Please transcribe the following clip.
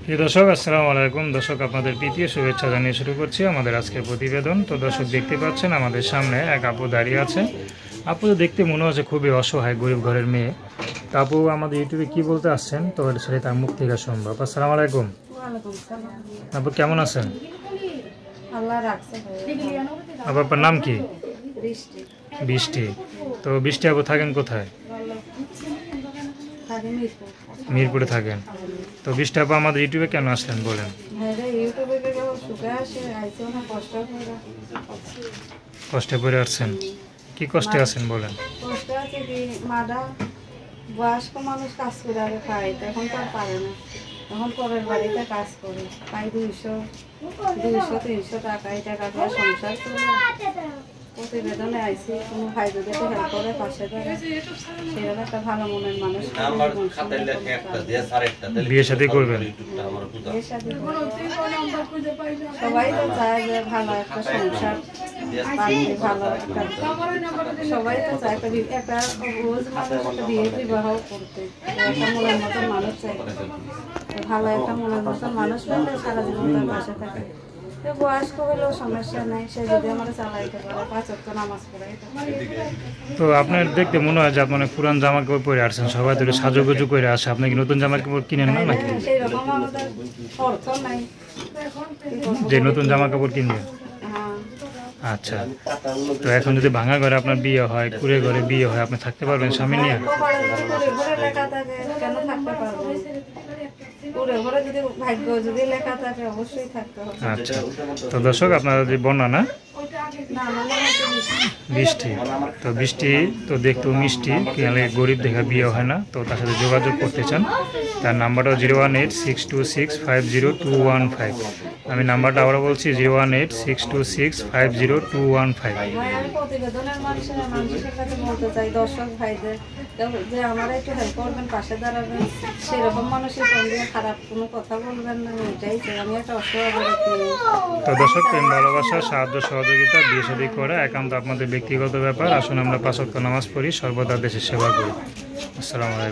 প্রিয় দর্শক, আসসালামু আলাইকুম। দর্শক, আপনাদের প্রীতি শুভেচ্ছা জানিয়ে শুরু করছি আমাদের আজকের প্রতিবেদন। তো দর্শক, দেখতে পাচ্ছেন আমাদের সামনে এক আপু দাঁড়িয়ে আছে। আপু দেখতে মনে হচ্ছে খুবই অসহায়, গরিব ঘরের মেয়ে। তো আপু আমাদের ইউটিউবে কি বলতে আসছেন, তো এটা সেটা তার মুখ থেকে সম্ভব। আসসালামু আলাইকুম। আপু কেমন আছেন? আপু আপনার নাম কি? বৃষ্টি। তো বৃষ্টি আপু থাকেন কোথায়? মিরপুরে থাকেন। তো বৃষ্টি আপু আমাদের ইউটিউবে কেন আসলেন বলেন? কষ্টে পড়ে আসছেন? কি কষ্টে আছেন বলেন? বয়স্ক মানুষ কাজ করে আগে খায়, এখন তো আর পারে না। এখন পরের বাড়িতে কাজ করে, পাই 200-300 টাকা। এই টাকা দিয়ে সংসার চলে। প্রতিবেদনে আইসি, কোনো ভাই যদি একটু হেল্প করে পাশে ধরে, সেরকম একটা ভালো মনের মানুষ। বিয়ে শাদী করবেন? সবাই তো চায় যে ভালো একটা সংসার, ভালো একটা, সবাই তো চায় একটা রোজ মানুষ একটা বিয়ে বিবাহ করতে। একটা মনের মতন মানুষ চাই, ভালো একটা মনের মতন মানুষ পেলে সারা জীবন তার পাশে থাকে। বয়স্ক হলেও সমস্যা নেই, সে যদি আমরা চালাইতে পারে, 5 ওয়াক্ত নামাজ পড়াই। তো আপনার দেখতে মনে হয় যে আপনার পুরান জামা কাপড় পরে আসছেন, সবাই তো সাজুগুজু করে আসে, আপনি কি নতুন জামা কাপড় কিনেন না নাকি? সেই রকম আমাদের অর্থ নাই যে নতুন জামা কাপড় কিনবেন। আচ্ছা, তো এখন যদি ভাঙা ঘরে আপনার বিয়ে হয়, কুড়ে ঘরে বিয়ে হয়, আপনি থাকতে পারবেন স্বামী নিয়ে? কেন থাকতে পারবো? আচ্ছা, তো দর্শক, আপনারা যদি বন্যা না বৃষ্টি, তো বৃষ্টি তো দেখতেও মিষ্টি, কিনালে গরিব দেখা বিয়ে হয় না। তো তার সাথে যোগাযোগ করতে চান, তার নাম্বারটা 018-626-50215। আমি নাম্বারটা আবারও বলছি, 018-626-50215। প্রতিবেদনের মানুষের কাছে বলতে চাই, দর্শক ভাইদের, যে আমরা একটু হেল্প করবেন, পাশে দাঁড়াবেন। সেরকম মানুষের সঙ্গে খারাপ কোনো কথা বলবেন না, এটাই চাই। আমি একটা অসহায়। তো দর্শক, প্রেম ভালোবাসা, সাহায্য সহযোগিতা, বিয়ে শাদী করা একান্ত আপনাদের ব্যক্তিগত ব্যাপার। আসুন আমরা 5 ওয়াক্ত নামাজ পড়ি, সর্বদা দেশের সেবা করি। আসসালামু আলাইকুম।